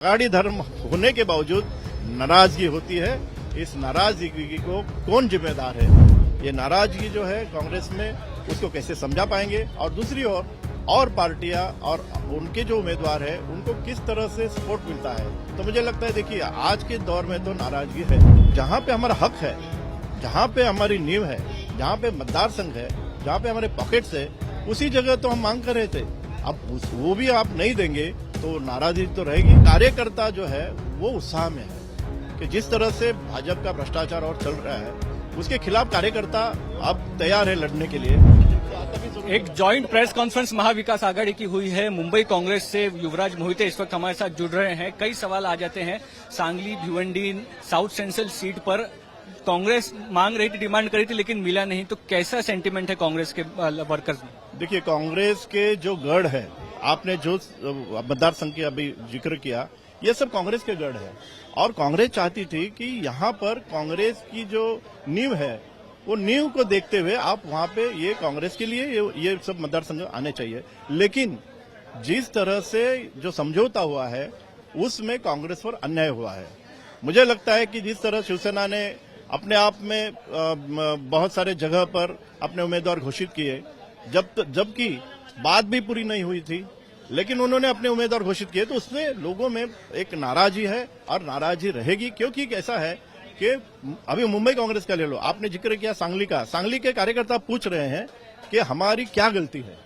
आगाड़ी धर्म होने के बावजूद नाराजगी होती है। इस नाराजगी को कौन जिम्मेदार है? ये नाराजगी जो है कांग्रेस में, उसको कैसे समझा पाएंगे? और दूसरी ओर और पार्टियां और उनके जो उम्मीदवार है उनको किस तरह से सपोर्ट मिलता है? तो मुझे लगता है, देखिए, आज के दौर में तो नाराजगी है। जहां पे हमारा हक है, जहां पे हमारी नींव है, जहां पे मतदार संघ है, जहां पे हमारे पॉकेट्स है, उसी जगह तो हम मांग कर रहे थे। अब वो भी आप नहीं देंगे तो नाराजगी तो रहेगी। कार्यकर्ता जो है वो उत्साह में है कि जिस तरह से भाजपा का भ्रष्टाचार और चल रहा है, उसके खिलाफ कार्यकर्ता अब तैयार है लड़ने के लिए। एक joint press conference Maha Vikas Aghadi की हुई है। मुंबई कांग्रेस से युवराज मोहिते इस वक्त हमारे साथ जुड़ रहे हैं। कई सवाल आ जाते हैं। Sangli, Bhiwandi, south central seat पर कांग्रेस मांग रही थी, डिमांड करी थी, लेकिन मिला नहीं। तो कैसा सेंटीमेंट है कांग्रेस के वर्कर्स में? देखिए, कांग्रेस के जो गढ़ है, आपने जो मतदार संघ की अभी जिक्र किया, ये सब कांग्रेस के गढ़ है। और कांग्रेस चाहती थी कि यहाँ पर कांग्रेस की जो नींव है, वो नींव को देखते हुए आप वहाँ पे ये कांग्रेस के लिए ये सब मतदार संघ आने चाहिए। लेकिन जिस तरह से जो समझौता हुआ है उसमें कांग्रेस पर अन्याय हुआ है। मुझे लगता है कि जिस तरह शिवसेना ने अपने आप में बहुत सारे जगह पर अपने उम्मीदवार घोषित किए, जबकि बात भी पूरी नहीं हुई थी, लेकिन उन्होंने अपने उम्मीदवार घोषित किए, तो उसमें लोगों में एक नाराजगी है और नाराजगी रहेगी। क्योंकि कैसा है कि अभी मुंबई कांग्रेस का ले लो, आपने जिक्र किया सांगली का। सांगली के कार्यकर्ता पूछ रहे हैं कि हमारी क्या गलती है,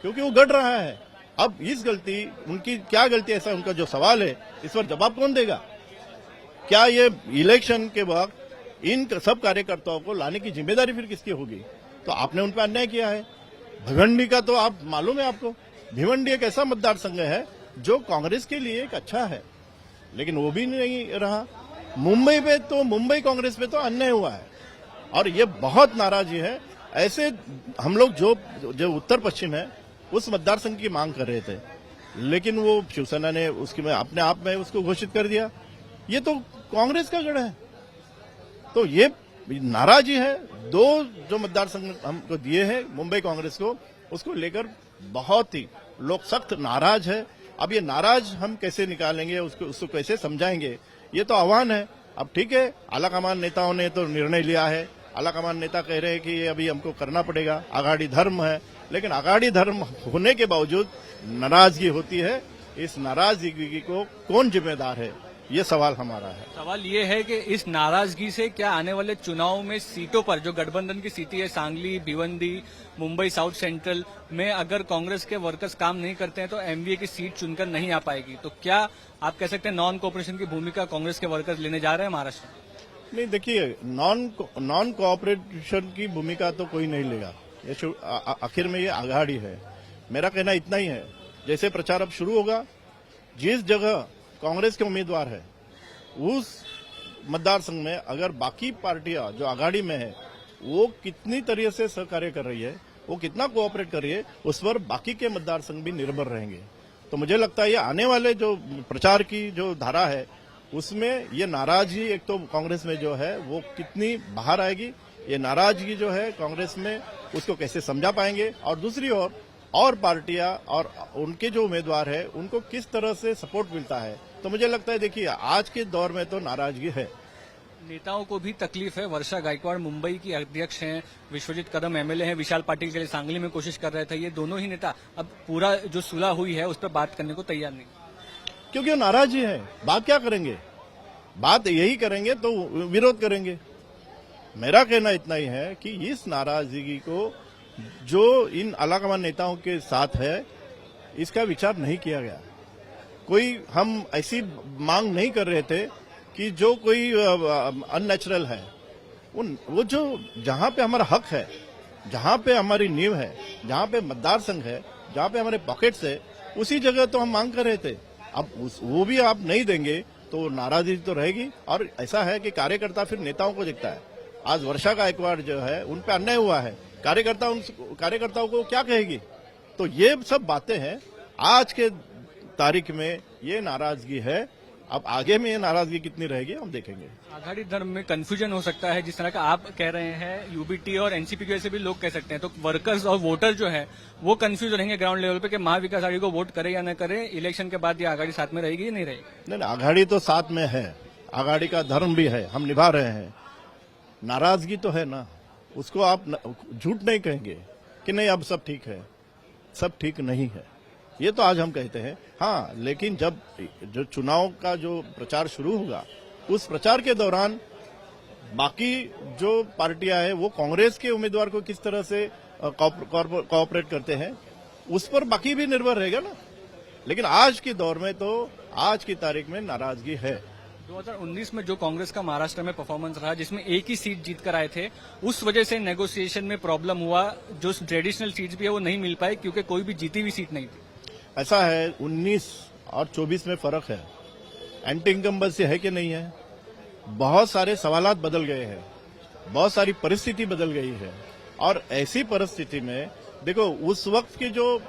क्योंकि वो गढ़ रहा है। अब इस गलती, उनकी क्या गलती है, ऐसा उनका जो सवाल है, इस पर जवाब कौन देगा? क्या ये इलेक्शन के वक्त इन सब कार्यकर्ताओं को लाने की जिम्मेदारी फिर किसकी होगी? तो आपने उन पर अन्याय किया है। भिवंडी का तो आप मालूम है आपको, भिवंडी एक ऐसा मतदार संघ है जो कांग्रेस के लिए एक अच्छा है, लेकिन वो भी नहीं रहा। मुंबई पे तो, मुंबई कांग्रेस पे तो अन्याय हुआ है और ये बहुत नाराजगी है। ऐसे हम लोग जो उत्तर पश्चिम है उस मतदार संघ की मांग कर रहे थे, लेकिन वो शिवसेना ने उसकी में अपने आप में उसको घोषित कर दिया। ये तो कांग्रेस का गढ़ है, तो ये नाराजगी है। दो जो मतदार संघ हमको दिए हैं मुंबई कांग्रेस को, उसको लेकर बहुत ही लोग सख्त नाराज है। अब ये नाराज हम कैसे निकालेंगे, उसको कैसे समझाएंगे, ये तो आह्वान है। अब ठीक है, आलाकमान नेताओं ने तो निर्णय लिया है। आलाकमान नेता कह रहे हैं कि ये अभी हमको करना पड़ेगा, आगाड़ी धर्म है, लेकिन आगाड़ी धर्म होने के बावजूद नाराजगी होती है। इस नाराजगी को कौन जिम्मेदार है, ये सवाल हमारा है। सवाल ये है कि इस नाराजगी से क्या आने वाले चुनाव में सीटों पर, जो गठबंधन की सीटें है, सांगली, भिवंडी, मुंबई साउथ सेंट्रल में, अगर कांग्रेस के वर्कर्स काम नहीं करते हैं तो एमवीए की सीट चुनकर नहीं आ पाएगी। तो क्या आप कह सकते हैं नॉन कोऑपरेशन की भूमिका कांग्रेस के वर्कर्स लेने जा रहे हैं महाराष्ट्र में? नहीं, देखिए, नॉन कोऑपरेशन की भूमिका तो कोई नहीं लेगा। ये आखिर में ये आघाड़ी है। मेरा कहना इतना ही है, जैसे प्रचार अब शुरू होगा, जिस जगह कांग्रेस के उम्मीदवार है उस मतदार संघ में अगर बाकी पार्टियां जो आघाड़ी में है वो कितनी तरह से सहकार्य कर रही है, वो कितना कोऑपरेट कर रही है, उस पर बाकी के मतदार संघ भी निर्भर रहेंगे। तो मुझे लगता है ये आने वाले जो प्रचार की जो धारा है उसमें ये नाराजगी, एक तो कांग्रेस में जो है वो कितनी बाहर आएगी, ये नाराजगी जो है कांग्रेस में, उसको कैसे समझा पाएंगे? और दूसरी ओर और पार्टियां और उनके जो उम्मीदवार है उनको किस तरह से सपोर्ट मिलता है? तो मुझे लगता है, देखिए, आज के दौर में तो नाराजगी है। नेताओं को भी तकलीफ है। वर्षा गायकवाड़ मुंबई की अध्यक्ष हैं, विश्वजीत कदम एमएलए हैं, विशाल पाटिल के लिए सांगली में कोशिश कर रहे थे। ये दोनों ही नेता अब पूरा जो सुलह हुई है उस पर बात करने को तैयार नहीं, क्योंकि वो नाराजगी है। बात क्या करेंगे? बात यही करेंगे तो विरोध करेंगे। मेरा कहना इतना ही है कि इस नाराजगी को जो इन आलाकमान नेताओं के साथ है, इसका विचार नहीं किया गया। कोई हम ऐसी मांग नहीं कर रहे थे कि जो कोई अननेचुरल है। वो जो जहां पे हमारा हक है, जहां पे हमारी नींव है, जहां पे मतदार संघ है, जहां पे हमारे पॉकेट्स है, उसी जगह तो हम मांग कर रहे थे। अब वो भी आप नहीं देंगे तो नाराजगी तो रहेगी। और ऐसा है कि कार्यकर्ता फिर नेताओं को देखता है। आज वर्षा गायकवाड़ जो है उन पे अन्याय हुआ है, कार्यकर्ताओं को क्या कहेगी? तो ये सब बातें हैं। आज के तारीख में ये नाराजगी है अब आगे में ये नाराजगी कितनी रहेगी हम देखेंगे। आघाड़ी धर्म में कंफ्यूजन हो सकता है, जिस तरह का आप कह रहे हैं, यूबीटी और एनसीपी की वजह से भी लोग कह सकते हैं, तो वर्कर्स और वोटर जो है वो कंफ्यूज रहेंगे ग्राउंड लेवल पे कि महाविकास आघाड़ी को वोट करे या न करे, इलेक्शन के बाद ये आघाड़ी साथ में रहेगी या नहीं रहेगी। नहीं, आघाड़ी तो साथ में है, आघाड़ी का धर्म भी है, हम निभा रहे हैं। नाराजगी तो है ना, उसको आप झूठ नहीं कहेंगे कि नहीं अब सब ठीक है, सब ठीक नहीं है, ये तो आज हम कहते हैं। हाँ, लेकिन जब जो चुनाव का जो प्रचार शुरू होगा, उस प्रचार के दौरान बाकी जो पार्टियां हैं वो कांग्रेस के उम्मीदवार को किस तरह से कोऑपरेट करते हैं, उस पर बाकी भी निर्भर रहेगा ना। लेकिन आज के दौर में तो आज की तारीख में नाराजगी है। 2019 में जो कांग्रेस का महाराष्ट्र में परफॉर्मेंस रहा, जिसमें एक ही सीट जीत कर आए थे, उस वजह से नेगोशिएशन में प्रॉब्लम हुआ, जो ट्रेडिशनल सीट्स भी है वो नहीं मिल पाए क्योंकि कोई भी जीती हुई सीट नहीं थी। ऐसा है, 19 और 24 में फर्क है। एंटी इनकम्बेंसी है कि नहीं है, बहुत सारे सवालात बदल गए हैं, बहुत सारी परिस्थिति बदल गई है। और ऐसी परिस्थिति में देखो, उस वक्त की जो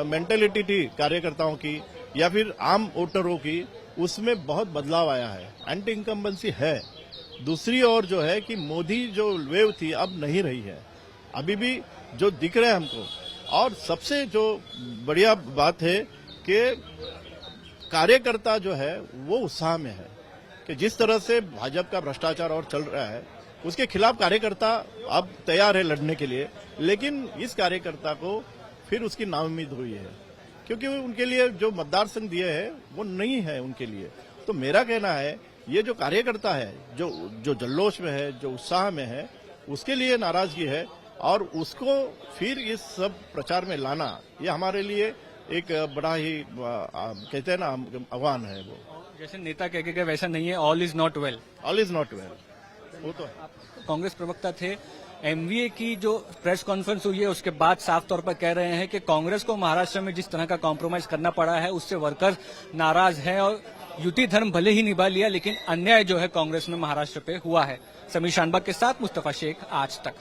मेंटेलिटी थी कार्यकर्ताओं की या फिर आम वोटरों की, उसमें बहुत बदलाव आया है। एंटी इनकम्बेंसी है। दूसरी ओर जो है कि मोदी जो वेव थी अब नहीं रही है, अभी भी जो दिख रहे हैं हमको। और सबसे जो बढ़िया बात है कि कार्यकर्ता जो है वो उत्साह में है कि जिस तरह से भाजपा का भ्रष्टाचार और चल रहा है, उसके खिलाफ कार्यकर्ता अब तैयार है लड़ने के लिए। लेकिन इस कार्यकर्ता को फिर उसकी नाउम्मीद हुई है, क्योंकि उनके लिए जो मतदार संघ दिए हैं वो नहीं है उनके लिए। तो मेरा कहना है, ये जो कार्यकर्ता है, जो जल्लोश में है, जो उत्साह में है, उसके लिए नाराजगी है। और उसको फिर इस सब प्रचार में लाना, ये हमारे लिए एक बड़ा ही कहते हैं ना आह्वान है। वो जैसे नेता कह के वैसा नहीं है, all is not well. All is not well, वो तो है। कांग्रेस प्रवक्ता थे, एमवीए की जो प्रेस कॉन्फ्रेंस हुई है उसके बाद साफ तौर पर कह रहे हैं कि कांग्रेस को महाराष्ट्र में जिस तरह का कॉम्प्रोमाइज करना पड़ा है उससे वर्कर्स नाराज हैं और युति धर्म भले ही निभा लिया, लेकिन अन्याय जो है कांग्रेस में महाराष्ट्र पे हुआ है। समीर शानबाग के साथ मुस्तफा शेख, आज तक।